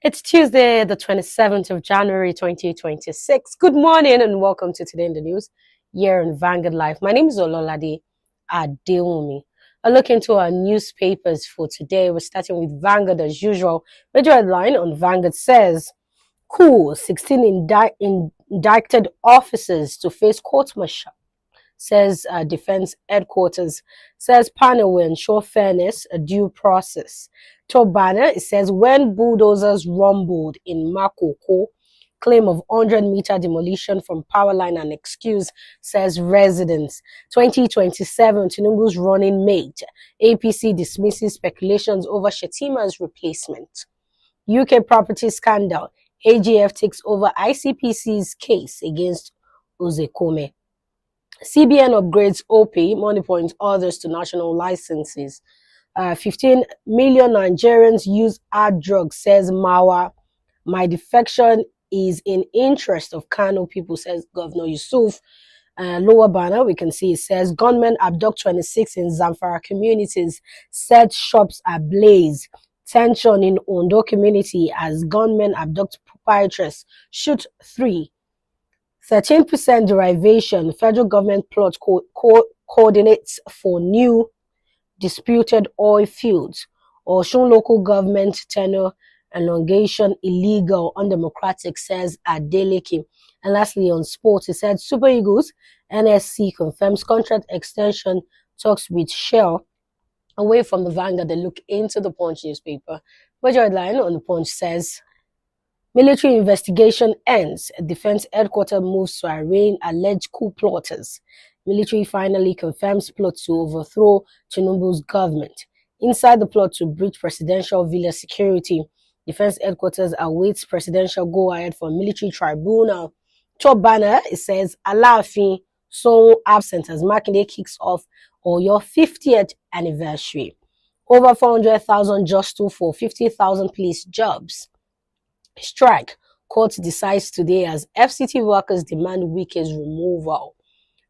It's Tuesday, the 27th of January, 2026. Good morning and welcome to Today in the News here in Vanguard Life. My name is Ololade Adeomi. A look into our newspapers for today. We're starting with Vanguard as usual. Major headline on Vanguard says, COUP, 16 indicted officers to face court-martial. Says Defense Headquarters, says panel will ensure fairness, a due process. Top banner, it says when bulldozers rumbled in Makoko, claim of 100-meter demolition from power line and excuse, says residents. 2027, Tinubu's running mate. APC dismisses speculations over Shetima's replacement. UK property scandal. AGF takes over ICPC's case against Uzekome. CBN upgrades OP, money points others to national licenses. 15 million Nigerians use hard drugs, says Mawa. My defection is in interest of Kano people, says Governor Yusuf. Lower banner, we can see it says gunmen abduct 26 in Zamfara communities, set shops ablaze. Tension in Ondo community as gunmen abduct proprietors, shoot 3. 13% derivation, federal government plot coordinates for new disputed oil fields. Osun local government tenure elongation illegal, undemocratic, says Adeleke. And lastly, on sports, it said Super Eagles, NSC confirms contract extension talks with Shell. Away from the Vanguard, they look into the Punch newspaper. Major headline on the Punch says, military investigation ends. Defense headquarters moves to arraign alleged coup plotters. Military finally confirms plot to overthrow Tinubu's government. Inside the plot to breach presidential villa security, Defense headquarters awaits presidential go-ahead for military tribunal. Top banner, it says, Alaafin so absent as Makinde kicks off Oyo 50th anniversary. Over 400,000 just for 50,000 police jobs. Strike. Court decides today as FCT workers demand Wike's removal.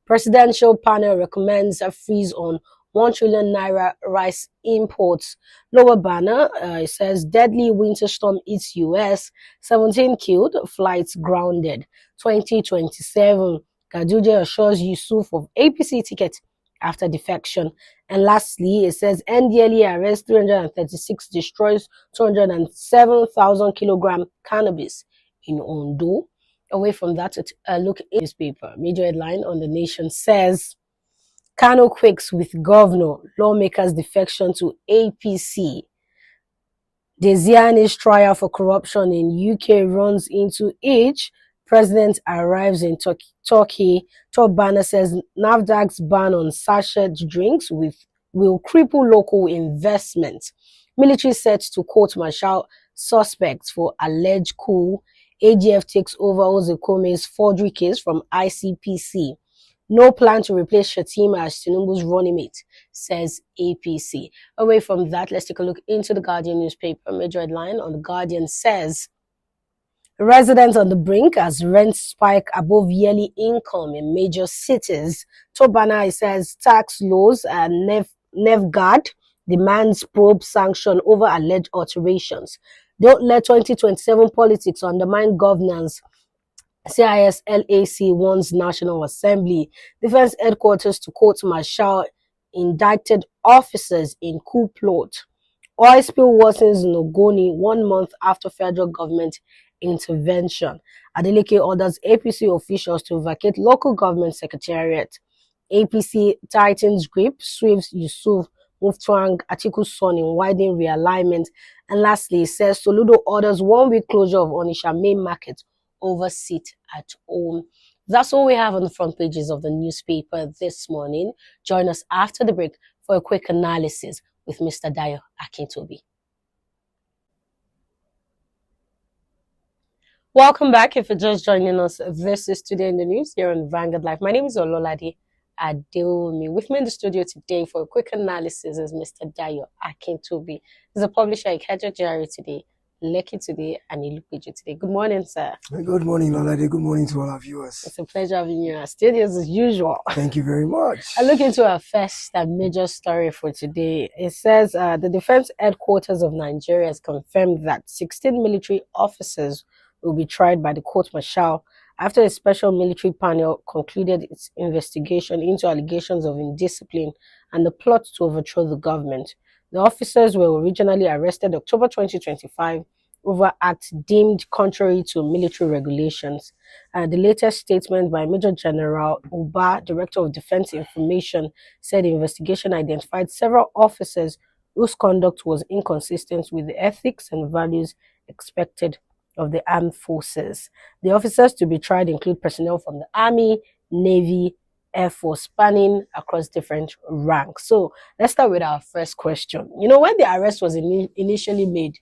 Presidential panel recommends a freeze on 1 trillion naira rice imports. Lower banner, it says deadly winter storm hits US, 17 killed, flights grounded. 2027, Kaduje assures Yusuf of APC ticket after defection. And lastly, it says NDLE arrests 336, destroys 207,000 kilogram cannabis in Ondo. Away from that, look at newspaper. Major headline on The Nation says, Kano quakes with governor, lawmakers defection to APC. Desiani's trial for corruption in UK runs into age. President arrives in Turkey. Top banner says NAFDAC's ban on sachet drinks will cripple local investment. Military set to court-martial suspects for alleged coup. AGF takes over Ozekome's forgery case from ICPC. No plan to replace Shetima as Tinubu's running mate, says APC. Away from that, let's take a look into the Guardian newspaper. Major headline on the Guardian says, residents on the brink as rents spike above yearly income in major cities. Top banner, it says tax laws and NEVGAD demands probe sanction over alleged alterations. Don't let 2027 politics undermine governance. CISLAC warns National Assembly. Defense headquarters to court-martial indicted officers in coup plot. Oil spill worsens in Ogoni 1 month after federal government intervention. Adeleke orders APC officials to vacate local government secretariat. APC tightens grip, sweeps Yusuf Muftwang Atiku's son in widening realignment. And lastly, it says Soludo orders 1 week closure of Onisha main market over sit at home. That's all we have on the front pages of the newspaper this morning. Join us after the break for a quick analysis with Mr. Dayo Akintobi. Welcome back. If you're just joining us, this is Today in the News here on Vanguard Life. My name is Ololade Adeomi. With me in the studio today for a quick analysis is Mr. Dayo Akintobi. He's a publisher at Ikeja Diary today. Lekki today and Ilupeju today. Good morning, sir. Good morning, Lolade. Good morning to all our viewers. It's a pleasure having you in our studios as usual. Thank you very much. I look into our first and major story for today. It says the Defense Headquarters of Nigeria has confirmed that 16 military officers will be tried by the court-martial after a special military panel concluded its investigation into allegations of indiscipline and the plot to overthrow the government. The officers were originally arrested October 2025 over acts deemed contrary to military regulations. The latest statement by Major General Uba, Director of Defense Information, said the investigation identified several officers whose conduct was inconsistent with the ethics and values expected of the armed forces. The officers to be tried include personnel from the Army, Navy, Air Force, spanning across different ranks. So let's start with our first question. You know, when the arrest was initially made,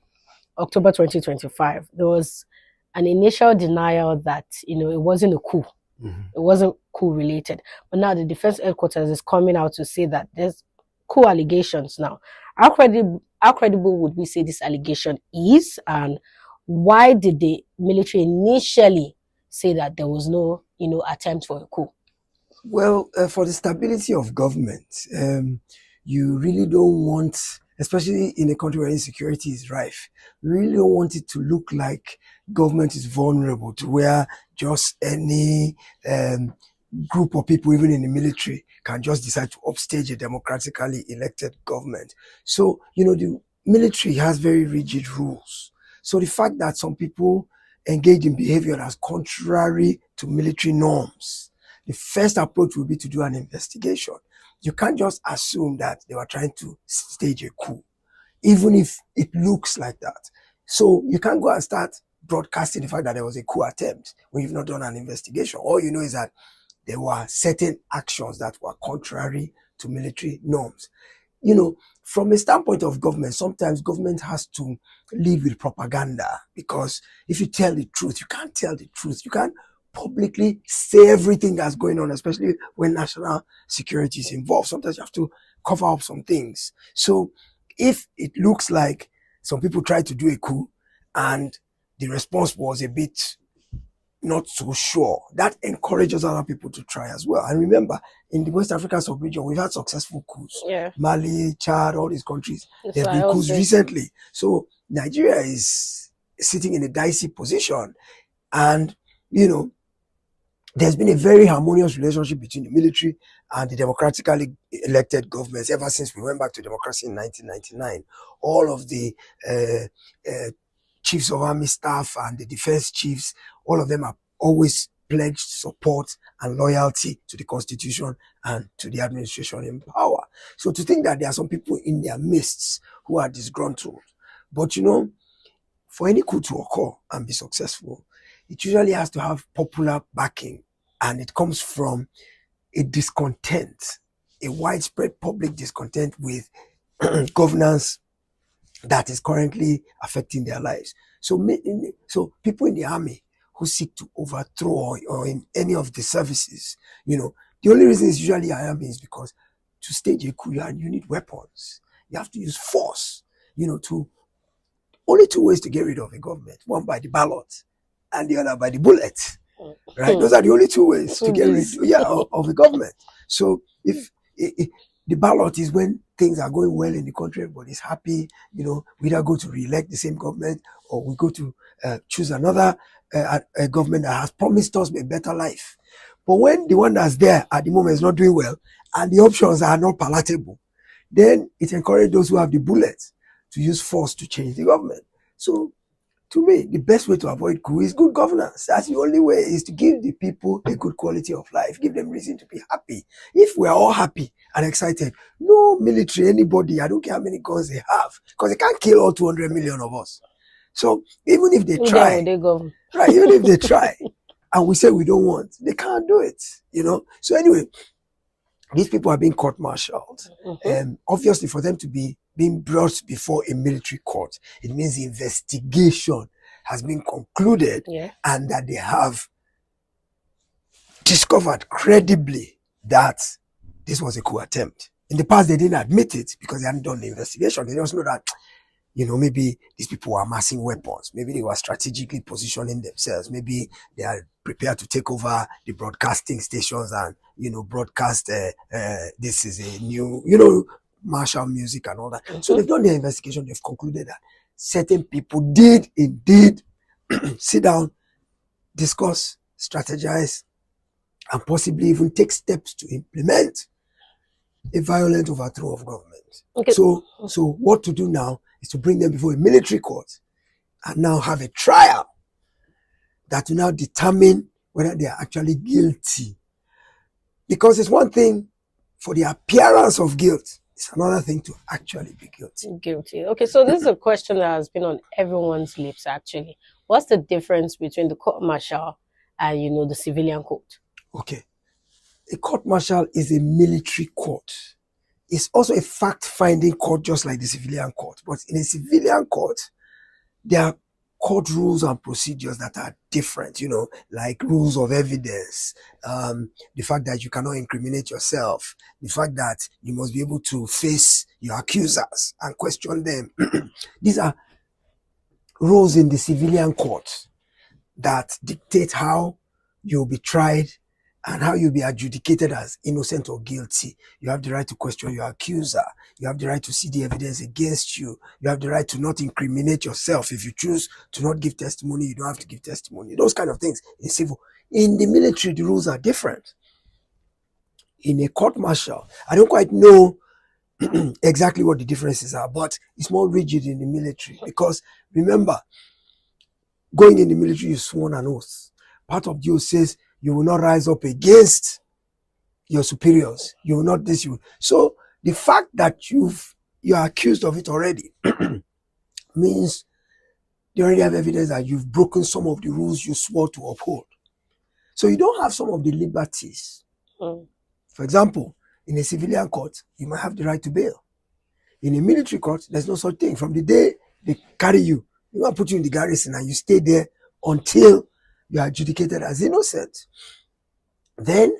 October 2025, there was an initial denial that, it wasn't a coup. Mm-hmm. It wasn't coup related. But now the Defense Headquarters is coming out to say that there's coup allegations now. How credible would we say this allegation is? And why did the military initially say that there was no, attempt for a coup? Well, for the stability of government, you really don't want, especially in a country where insecurity is rife, you really don't want it to look like government is vulnerable to where just any group of people, even in the military, can just decide to upstage a democratically elected government. So, the military has very rigid rules. So the fact that some people engage in behavior that's contrary to military norms, the first approach will be to do an investigation. You can't just assume that they were trying to stage a coup, even if it looks like that. So you can't go and start broadcasting the fact that there was a coup attempt when you've not done an investigation. All you know is that there were certain actions that were contrary to military norms. From a standpoint of government, sometimes government has to live with propaganda, because if you tell the truth, you can't tell the truth. You can't publicly say everything that's going on, especially when national security is involved. Sometimes you have to cover up some things. So if it looks like some people tried to do a coup and the response was a bit not so sure, that encourages other people to try as well. And remember, in the West African sub-region, we've had successful coups. Yeah. Mali, Chad, all these countries, there's been coups recently. So Nigeria is sitting in a dicey position. And, there's been a very harmonious relationship between the military and the democratically elected governments ever since we went back to democracy in 1999. All of the chiefs of army staff and the defense chiefs, all of them have always pledged support and loyalty to the constitution and to the administration in power. So to think that there are some people in their midst who are disgruntled, but for any coup to occur and be successful, it usually has to have popular backing, and it comes from a discontent, a widespread public discontent with governance that is currently affecting their lives. So people in the army who seek to overthrow or in any of the services, the only reason it's usually army is because to stage a coup, you need weapons. You have to use force, only two ways to get rid of a government: one by the ballot and the other by the bullet. Right? Those are the only two ways to get rid of a government. So if the ballot is when things are going well in the country, everybody's happy, we either go to re-elect the same government or we go to choose another a government that has promised us a better life. But when the one that's there at the moment is not doing well and the options are not palatable, then it encourages those who have the bullets to use force to change the government. So to me, the best way to avoid coup is good governance. That's the only way, is to give the people a good quality of life, give them reason to be happy. If we're all happy and excited, no military, anybody, I don't care how many guns they have, because they can't kill all 200 million of us. So even if they try, right, even if they try, and we say we don't want, they can't do it, So anyway, these people are being court-martialed. Obviously, for them to be being brought before a military court, it means the investigation has been concluded and that they have discovered credibly that this was a coup attempt. In the past, they didn't admit it because they hadn't done the investigation. They just know that maybe these people were amassing weapons. Maybe they were strategically positioning themselves. Maybe they are prepared to take over the broadcasting stations and, broadcast, this is a new, martial music and all that. So they've done their investigation. They've concluded that certain people did indeed sit down, discuss, strategize, and possibly even take steps to implement a violent overthrow of government. Okay. So what to do now is to bring them before a military court and now have a trial that will now determine whether they are actually guilty. Because it's one thing for the appearance of guilt, it's another thing to actually be guilty. Guilty. Okay, so this is a question that has been on everyone's lips, actually. What's the difference between the court-martial and, the civilian court? Okay. A court-martial is a military court. It's also a fact-finding court, just like the civilian court. But in a civilian court, there are court rules and procedures that are different, like rules of evidence, the fact that you cannot incriminate yourself, the fact that you must be able to face your accusers and question them. These are rules in the civilian court that dictate how you'll be tried and how you'll be adjudicated as innocent or guilty. You have the right to question your accuser. You have the right to see the evidence against you. You have the right to not incriminate yourself. If you choose to not give testimony, you don't have to give testimony. Those kind of things in civil. In the military, the rules are different. In a court-martial, I don't quite know exactly what the differences are, but it's more rigid in the military because, remember, going in the military, you sworn an oath. Part of the oath says, you will not rise up against your superiors. You will not this. So the fact that you are accused of it already means you already have evidence that you've broken some of the rules you swore to uphold. So you don't have some of the liberties. For example, in a civilian court, you might have the right to bail. In a military court, there's no such thing. From the day they carry you, they will put you in the garrison and you stay there until you are adjudicated as innocent. Then,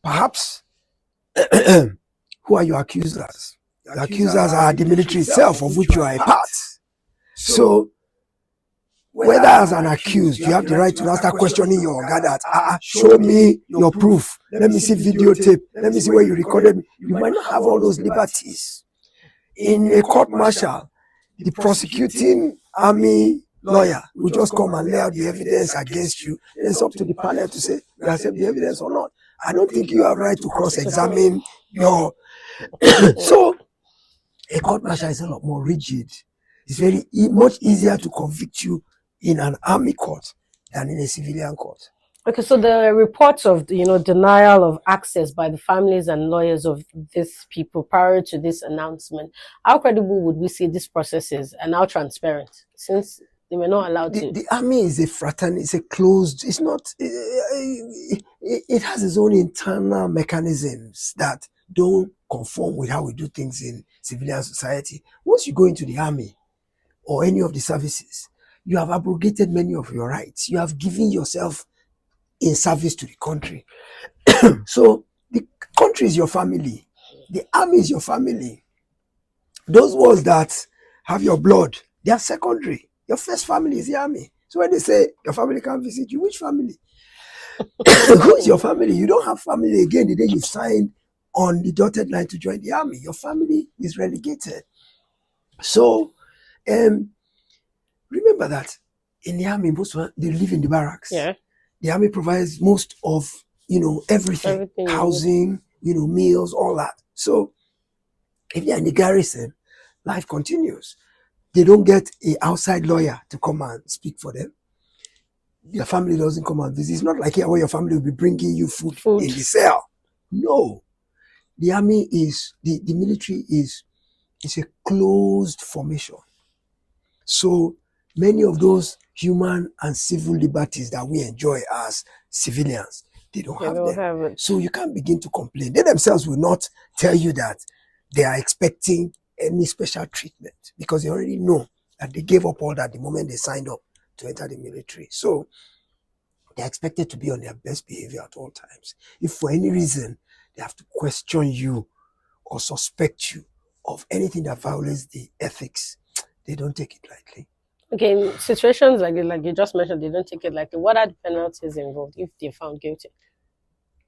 perhaps, who are your accusers? Your accusers are the military itself, of which you are a part. So, whether as an accused, you have the right to now start questioning your Oga that, show me your proof. Let me see videotape. Let me see where you recorded me. You might not have all those liberties. In a court-martial, the prosecuting army lawyer will just come and lay out the evidence against you. And it's up to the panel to say, you accept the evidence or not. I don't think you have right to cross-examine your... So, a court-martial is a lot more rigid. It's much easier to convict you in an army court than in a civilian court. Okay, so the reports of, denial of access by the families and lawyers of these people prior to this announcement, how credible would we say this process is and how transparent, since they were not allowed to? The army is a fraternity, it's a closed, it's not, it has its own internal mechanisms that don't conform with how we do things in civilian society. Once you go into the army or any of the services, you have abrogated many of your rights. You have given yourself in service to the country. So the country is your family. The army is your family. Those ones that have your blood, they are secondary. Your first family is the army. So when they say your family can't visit you, which family? Who is your family? You don't have family again the day you signed on the dotted line to join the army. Your family is relegated. So remember that in the army, most of them, they live in the barracks. Yeah. The army provides most of, everything housing, meals, all that. So if they're in the garrison, life continues. They don't get an outside lawyer to come and speak for them. Your family doesn't come and visit. It's not like here where your family will be bringing you food in the cell. No. The army is, the military is a closed formation. So many of those human and civil liberties that we enjoy as civilians, they don't have them. So you can't begin to complain. They themselves will not tell you that they are expecting any special treatment because they already know that they gave up all that the moment they signed up to enter the military. So they're expected to be on their best behavior at all times. If for any reason they have to question you or suspect you of anything that violates the ethics, They don't take it lightly. Okay, in situations like you just mentioned, they don't take it lightly. What are the penalties involved if they're found guilty?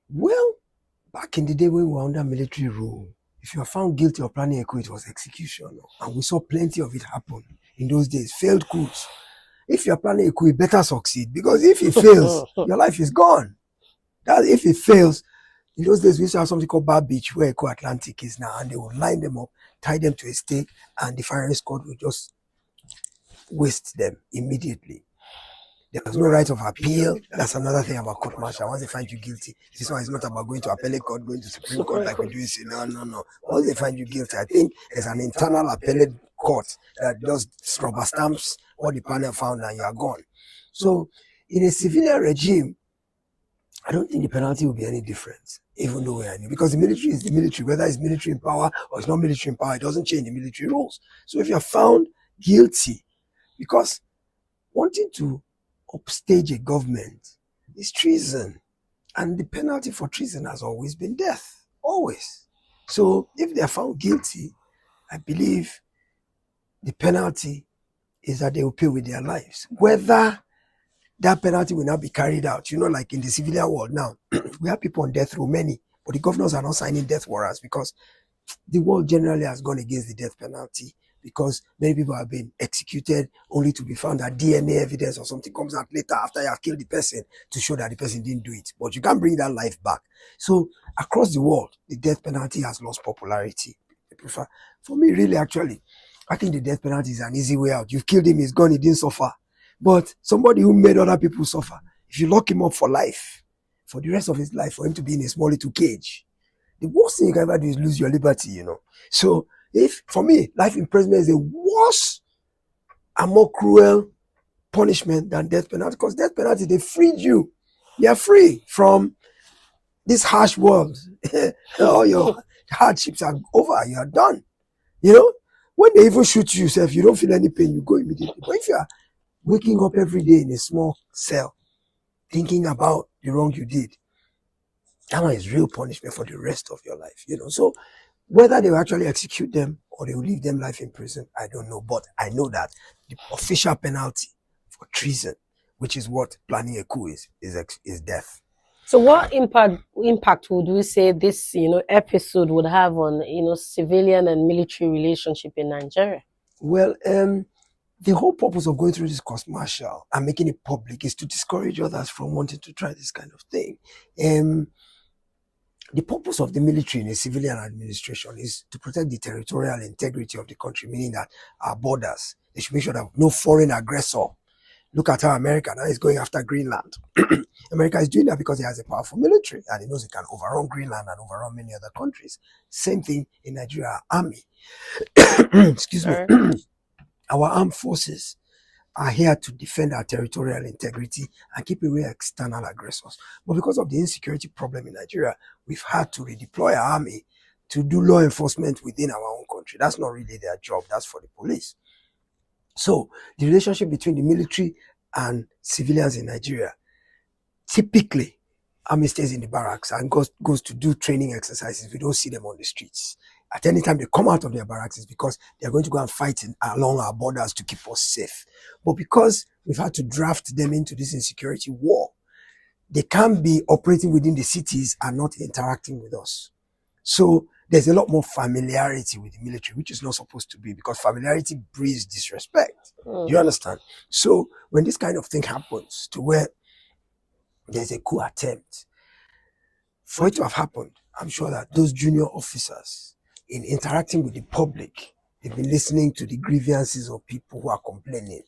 Well, back in the day when we were under military rule, if you are found guilty of planning a coup, it was execution. And we saw plenty of it happen in those days, failed coups. If you are planning a coup, it better succeed, because if it fails, your life is gone. That if it fails, in those days we used to have something called Bar Beach, where Eco Atlantic is now, and they would line them up, tie them to a stake, and the firing squad would just waste them immediately. There's no right of appeal. That's another thing about court martial. Once they find you guilty, this one is not about going to appellate court, going to Supreme Court like we do in no, no, no. Once they find you guilty, I think there's an internal appellate court that just rubber stamps what the panel found and you are gone. So in a civilian regime, I don't think the penalty will be any different, even though we are new. Because the military is the military. Whether it's military in power or it's not military in power, it doesn't change the military rules. So if you're found guilty, because wanting to upstage a government is treason. And the penalty for treason has always been death. Always. So if they are found guilty, I believe the penalty is that they will pay with their lives. Whether that penalty will not be carried out, like in the civilian world now, we have people on death row, many, but the governors are not signing death warrants because the world generally has gone against the death penalty, because many people have been executed only to be found that DNA evidence or something comes out later after you have killed the person to show that the person didn't do it. But you can't bring that life back. So across the world, the death penalty has lost popularity. For me, really, actually, I think the death penalty is an easy way out. You've killed him, he's gone, he didn't suffer. But somebody who made other people suffer, if you lock him up for life, for the rest of his life, for him to be in a small little cage, the worst thing you can ever do is lose your liberty, So for me, life imprisonment is a worse and more cruel punishment than death penalty, because death penalty, they freed you. You're free from this harsh world. All your hardships are over. You are done. When they even shoot you, if you don't feel any pain, you go immediately. But if you are waking up every day in a small cell, thinking about the wrong you did, that one is real punishment for the rest of your life. So whether they will actually execute them or they will leave them life in prison, I don't know. But I know that the official penalty for treason, which is what planning a coup is death. So what impact would we say this episode would have on civilian and military relationship in Nigeria? Well, the whole purpose of going through this court martial and making it public is to discourage others from wanting to try this kind of thing. The purpose of the military in a civilian administration is to protect the territorial integrity of the country, meaning that our borders, they should make sure that no foreign aggressor. Look at how America now is going after Greenland. America is doing that because it has a powerful military and it knows it can overrun Greenland and overrun many other countries. Same thing in Nigeria, army. Excuse me. Our armed forces are here to defend our territorial integrity and keep away external aggressors. But because of the insecurity problem in Nigeria, we've had to redeploy our army to do law enforcement within our own country. That's not really their job. That's for the police. So the relationship between the military and civilians in Nigeria, typically, army stays in the barracks and goes to do training exercises. We don't see them on the streets. At any time they come out of their barracks, it's because they're going to go and fight along our borders to keep us safe. But because we've had to draft them into this insecurity war, they can't be operating within the cities and not interacting with us. So there's a lot more familiarity with the military, which is not supposed to be, because familiarity breeds disrespect. You understand? So when this kind of thing happens to where there's a coup attempt, for it to have happened, I'm sure that those junior officers, in interacting with the public, they've been listening to the grievances of people who are complaining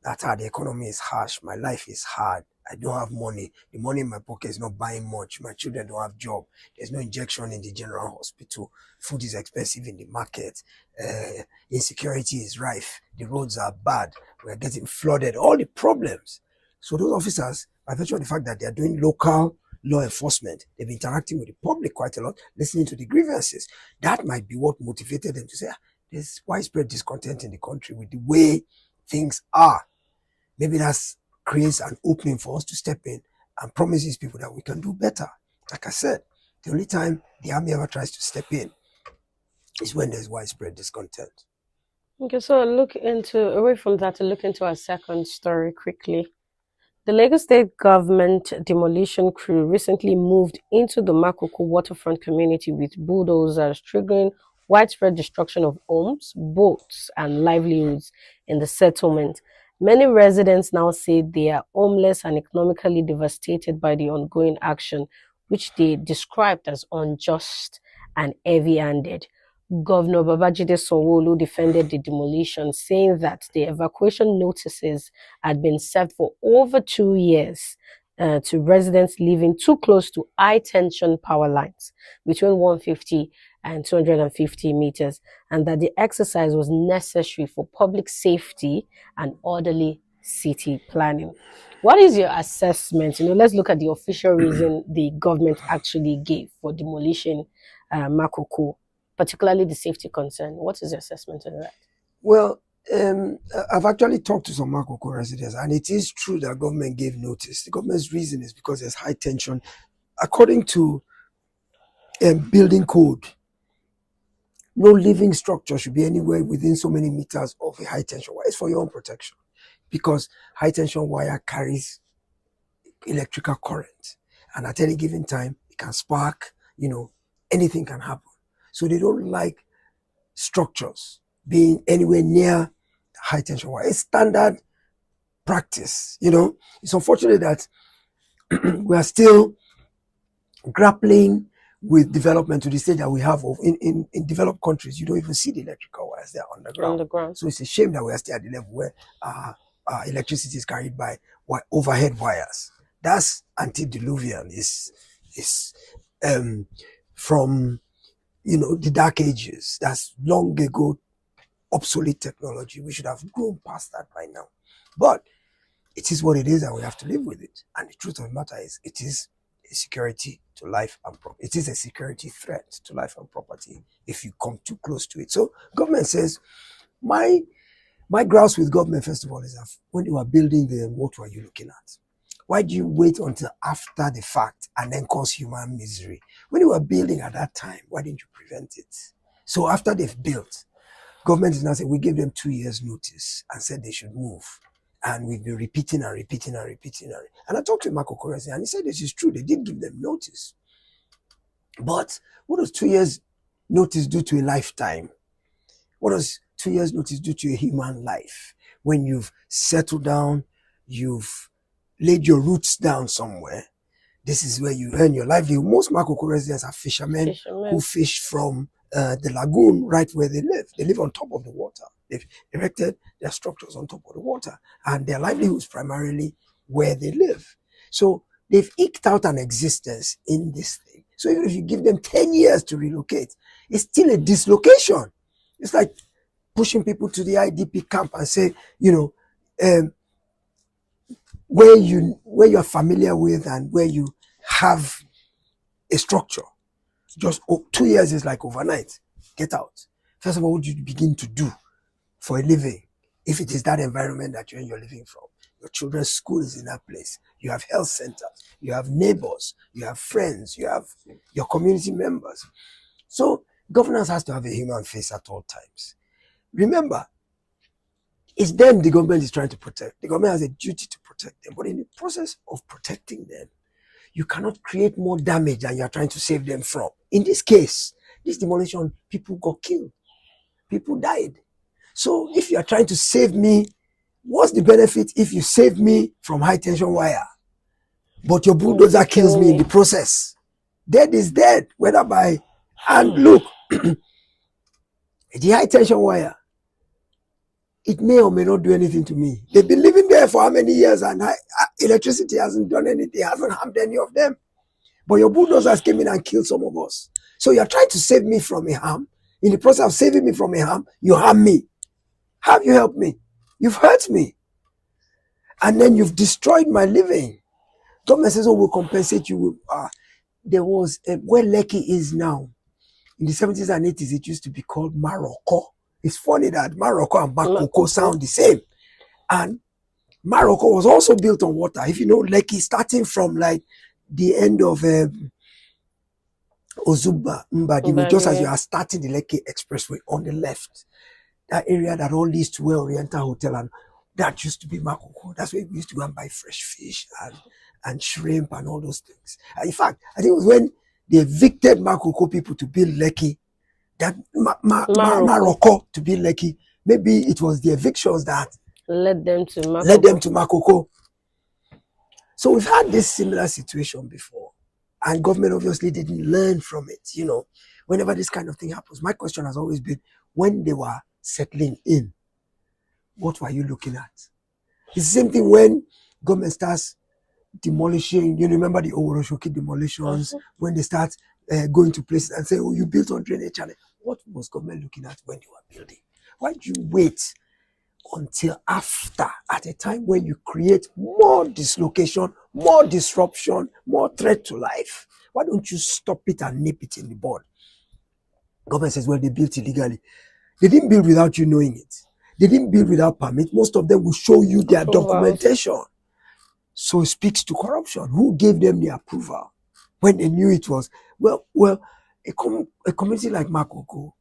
that the economy is harsh, my life is hard, I don't have money, the money in my pocket is not buying much, my children don't have job, there's no injection in the general hospital, food is expensive in the market, insecurity is rife, the roads are bad, we're getting flooded, all the problems. So those officers, by virtue of the fact that they are doing local law enforcement, they've been interacting with the public quite a lot, listening to the grievances. That might be what motivated them to say, there's widespread discontent in the country with the way things are. Maybe that creates an opening for us to step in and promise these people that we can do better. Like I said, the only time the army ever tries to step in is when there's widespread discontent. Okay, so away from that to look into our second story quickly. The Lagos State government demolition crew recently moved into the Makoko waterfront community with bulldozers, triggering widespread destruction of homes, boats, and livelihoods in the settlement. Many residents now say they are homeless and economically devastated by the ongoing action, which they described as unjust and heavy-handed. Governor Babajide Sanwo-Olu defended the demolition, saying that the evacuation notices had been served for over 2 years to residents living too close to high-tension power lines between 150 and 250 meters, and that the exercise was necessary for public safety and orderly city planning. What is your assessment? Let's look at the official reason the government actually gave for demolishing Makoko, particularly the safety concern. What is your assessment on that? Well, I've actually talked to some Makoko residents, and it is true that government gave notice. The government's reason is because there's high tension. According to building code, no living structure should be anywhere within so many meters of a high tension wire. It's for your own protection, because high tension wire carries electrical current, and at any given time it can spark. Anything can happen. So they don't like structures being anywhere near high tension wire. It's standard practice. It's unfortunate that we are still grappling with development to the stage that we have in developed countries. You don't even see the electrical wires; they're underground. So it's a shame that we are still at the level where electricity is carried by overhead wires. That's antediluvian. Is from the dark ages. That's long ago obsolete technology. We should have grown past that by now. But it is what it is, and we have to live with it. And the truth of the matter is, it is a security to life and property. It is a security threat to life and property if you come too close to it. So government says, my grouse with government, first of all, is that when you are building them, what were you looking at? Why do you wait until after the fact and then cause human misery? When you were building at that time, why didn't you prevent it? So after they've built, government is now saying, we gave them 2 years notice and said they should move. And we've been repeating and repeating and repeating. And I talked to Makoko and he said this is true. They did give them notice. But what does 2 years notice do to a lifetime? What does 2 years notice do to a human life? When you've settled down, you've laid your roots down somewhere, this is where you earn your livelihood. Most Makoko residents are fishermen who fish from the lagoon right where they live. They live on top of the water. They've erected their structures on top of the water, and their livelihood is primarily where they live. So they've eked out an existence in this thing. So even if you give them 10 years to relocate, it's still a dislocation. It's like pushing people to the IDP camp and say, where you're familiar with and where you have a structure. Just 2 years is like overnight. Get out. First of all, what do you begin to do for a living? If it is that environment that you're living from, your children's school is in that place. You have health centers, you have neighbors, you have friends, you have your community members. So governance has to have a human face at all times. Remember, it's them the government is trying to protect. The government has a duty to protect them. But in the process of protecting them, you cannot create more damage than you are trying to save them from. In this case, this demolition, people got killed. People died. So if you are trying to save me, what's the benefit if you save me from high tension wire, but your bulldozer kills me in the process? Dead is dead, whether by... And look, the high tension wire, it may or may not do anything to me. They've been living there for how many years, and electricity hasn't done anything, hasn't harmed any of them. But your bulldozers came in and killed some of us. So you're trying to save me from a harm. In the process of saving me from a harm, you harm me. How have you helped me? You've hurt me. And then you've destroyed my living. Government says, we'll compensate you with... there was... where Lekki is now, in the 70s and 80s, it used to be called Makoko. It's funny that Makoko and Makoko sound the same. And Makoko was also built on water. If you know Lekki, starting from like the end of Ozuba, Mbadi, just as you are starting the Lekki Expressway on the left, that area that all leads to Oriental Hotel, and that used to be Makoko. That's where we used to go and buy fresh fish and shrimp and all those things. And in fact, I think it was when they evicted Makoko people to build Lekki, that Morocco to build Lekki. Maybe it was the evictions that led them to Makoko. So we've had this similar situation before, and government obviously didn't learn from it. You know, whenever this kind of thing happens, my question has always been, when they were settling in, what were you looking at? It's the same thing when government starts demolishing. You remember the Oworoshoki demolitions, when they start going to places and say, oh, you built on drainage channel. What was government looking at when they were building? Why do you wait until after, at a time when you create more dislocation, more disruption, more threat to life? Why don't you stop it and nip it in the bud? Government says, well, they built illegally. They didn't build without you knowing it. They didn't build without permit. Most of them will show you their documentation. So it speaks to corruption. Who gave them the approval when they knew it was? Well, a community like Makoko,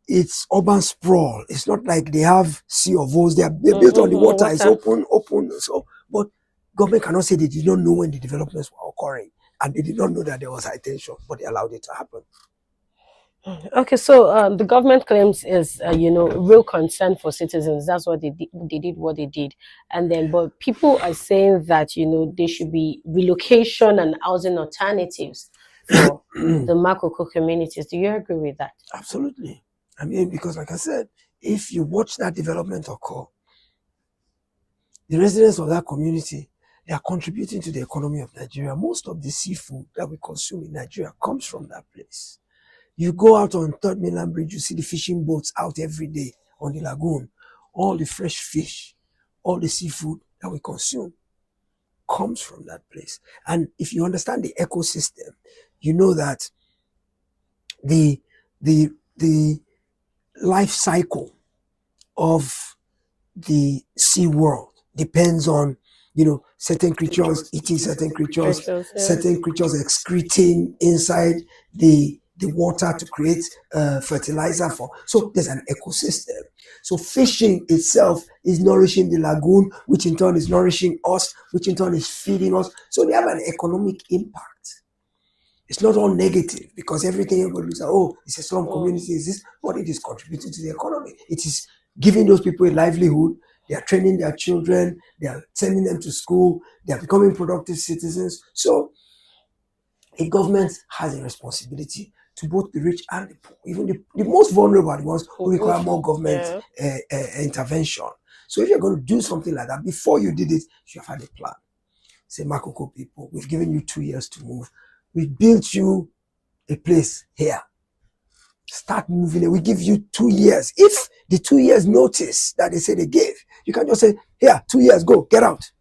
it's urban sprawl. It's not like they have sea of O's. They're built on the water. It's open. So, but government cannot say they did not know when the developments were occurring, and they did not know that there was high tension, but they allowed it to happen. Okay, so the government claims is real concern for citizens. That's what they did what they did, and then but people are saying that there should be relocation and housing alternatives for the Makoko communities. Do you agree with that? Absolutely. I mean, because like I said, if you watch that development occur, the residents of that community, they are contributing to the economy of Nigeria. Most of the seafood that we consume in Nigeria comes from that place. You go out on Third Mainland Bridge, you see the fishing boats out every day on the lagoon. All the fresh fish, all the seafood that we consume comes from that place. And if you understand the ecosystem, you know that the life cycle of the sea world depends on certain creatures eating certain creatures, certain creatures excreting inside the water to create fertilizer for. So there's an ecosystem. So fishing itself is nourishing the lagoon, which in turn is nourishing us, which in turn is feeding us. So they have an economic impact. It's not all negative, because everything everybody looks at, oh, it's a slum community, is this, but it is contributing to the economy. It is giving those people a livelihood. They are training their children, they are sending them to school, they are becoming productive citizens. So a government has a responsibility to both the rich and the poor. Even the most vulnerable are the ones who require more government intervention. So if you're going to do something like that, before you did it, you have had a plan. Say, Makoko people, we've given you 2 years to move. We built you a place here. Start moving it. We give you 2 years. If the 2 years notice that they say they gave, you can just say, here, 2 years, go, get out.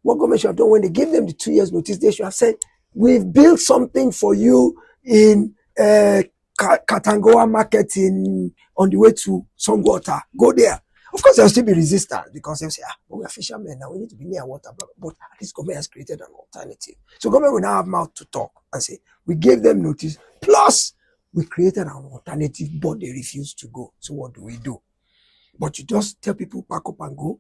What government should have done when they gave them the 2 years notice, they should have said, we've built something for you in Katangoa market on the way to Songwater. Go there. Of course, there'll still be resistance, because they'll say, but we're fishermen now, we need to be near water. But at least government has created an alternative. So government will now have mouth to talk and say, we gave them notice, plus we created an alternative, but they refused to go. So what do? But you just tell people, pack up and go.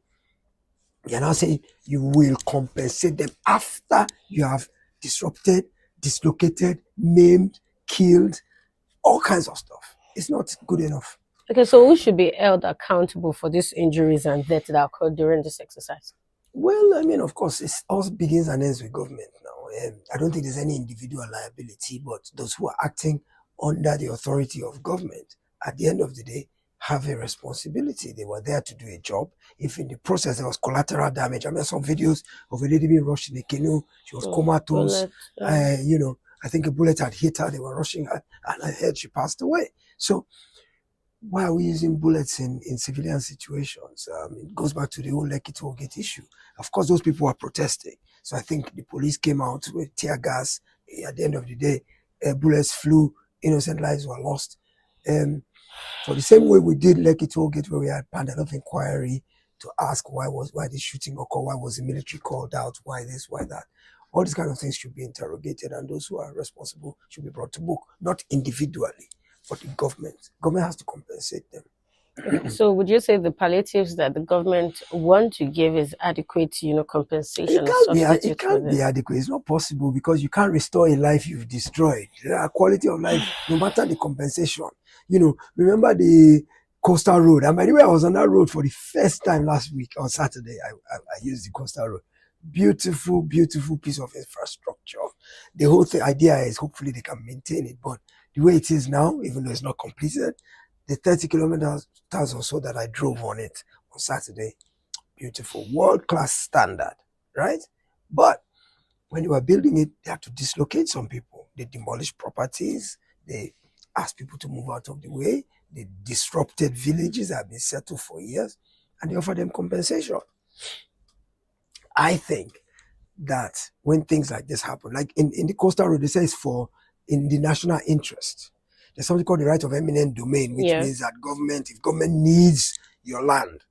You're now saying you will compensate them after you have disrupted, dislocated, maimed, killed, all kinds of stuff. It's not good enough. Okay, so who should be held accountable for these injuries and deaths that occurred during this exercise? Well, I mean, of course, it all begins and ends with government now. I don't think there's any individual liability, but those who are acting under the authority of government, at the end of the day, have a responsibility. They were there to do a job. If in the process there was collateral damage, I mean, some videos of a lady being rushed in a canoe. She was comatose. I think a bullet had hit her. They were rushing her, and I heard she passed away. So why are we using bullets in civilian situations? It goes back to the whole Lekki Tollgate issue. Of course, those people were protesting. So I think the police came out with tear gas. At the end of the day, bullets flew, innocent lives were lost. For the same way we did Lekki Tollgate, where we had panel of inquiry to ask why this shooting occurred, why was the military called out, why this, why that. All these kind of things should be interrogated, and those who are responsible should be brought to book, not individually, but the government. Government has to compensate them. Okay, so would you say the palliatives that the government want to give is adequate, compensation or substitute It for can't be this? adequate. It's not possible because you can't restore a life you've destroyed. Quality of life, no matter the compensation. Remember the coastal road. And by the way, I was on that road for the first time last week on Saturday. I used the coastal road. Beautiful, beautiful piece of infrastructure. The whole idea is hopefully they can maintain it. But the way it is now, even though it's not completed, the 30 kilometers or so that I drove on it on Saturday, beautiful, world-class standard, right? But when they were building it, they had to dislocate some people. They demolished properties. They asked people to move out of the way. They disrupted villages that have been settled for years, and they offered them compensation. I think that when things like this happen, like in the coastal road, they say it's in the national interest. There's something called the right of eminent domain, which means that if government needs your land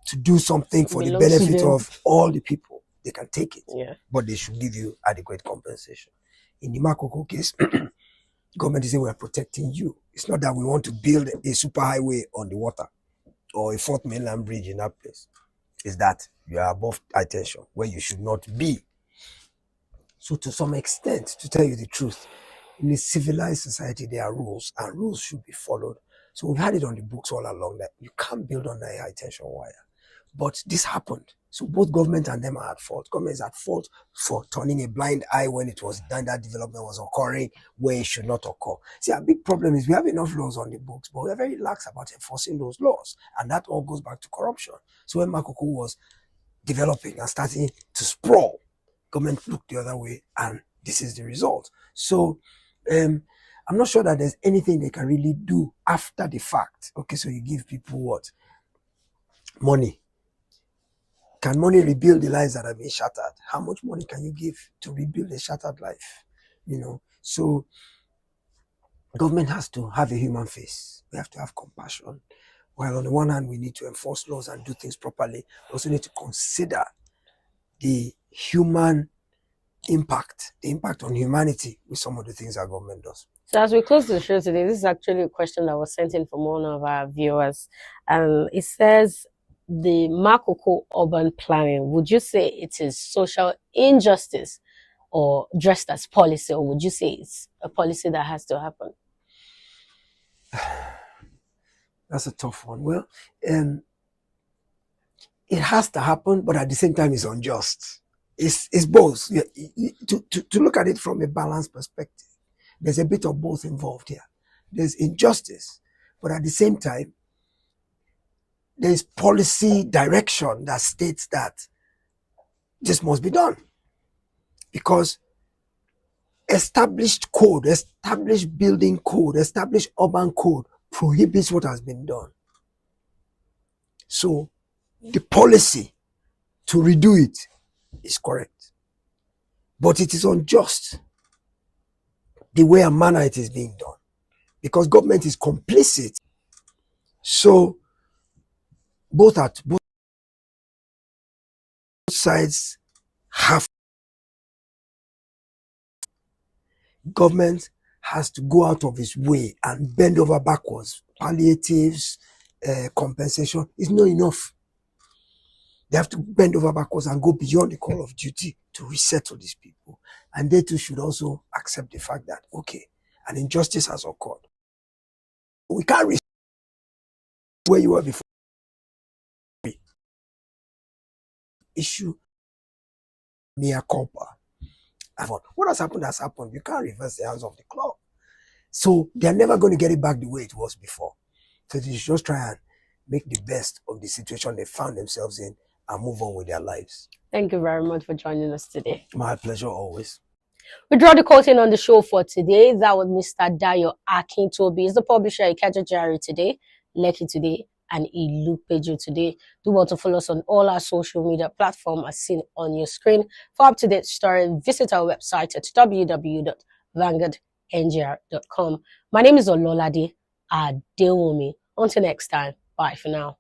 to do something for the benefit of all the people, they can take it. Yeah. But they should give you adequate compensation. In the Makoko case, government is saying we are protecting you. It's not that we want to build a superhighway on the water or a fourth mainland bridge in that place. It's that you are above high tension where you should not be. So to some extent, to tell you the truth, in a civilized society, there are rules, and rules should be followed. So we've had it on the books all along that you can't build on a high tension wire. But this happened. So both government and them are at fault. Government is at fault for turning a blind eye when it was done, that development was occurring where it should not occur. See, our big problem is we have enough laws on the books, but we're very lax about enforcing those laws. And that all goes back to corruption. So when Makoko was developing and starting to sprawl, government looked the other way, and this is the result. So I'm not sure that there's anything they can really do after the fact. Okay, so you give people what? Money. Can money rebuild the lives that have been shattered? How much money can you give to rebuild a shattered life? So government has to have a human face. We have to have compassion. While on the one hand, we need to enforce laws and do things properly, we also need to consider the human impact, the impact on humanity with some of the things our government does. So as we close the show today, this is actually a question that was sent in from one of our viewers. And it says, the Makoko urban planning, would you say it is social injustice or dressed as policy, or would you say it's a policy that has to happen? That's a tough one. Well, it has to happen, but at the same time, it's unjust. It's both. To look at it from a balanced perspective, there's a bit of both involved here. There's injustice, but at the same time, there's policy direction that states that this must be done. Because established code, established building code, established urban code prohibits what has been done. So the policy to redo it is correct. But it is unjust the way and manner it is being done. Because government is complicit. So both sides have. Government has to go out of its way and bend over backwards. Palliatives, compensation is not enough. They have to bend over backwards and go beyond the call of duty to resettle these people. And they too should also accept the fact that, okay, an injustice has occurred. We can't restore where you were before. Issue mea culpa. What has happened has happened. You can't reverse the hands of the clock. So they're never going to get it back the way it was before. So they should just try and make the best of the situation they found themselves in and move on with their lives. Thank you very much for joining us today. My pleasure always. We draw the curtain on the show for today. That was Mr. Dayo Akintobi. He's the publisher at Ikeja Today, Lekki Today, and Ilupeju Today. Do want to follow us on all our social media platforms as seen on your screen. For up-to-date stories, visit our website at www.vanguardngr.com. My name is Ololade Adewumi. Until next time, bye for now.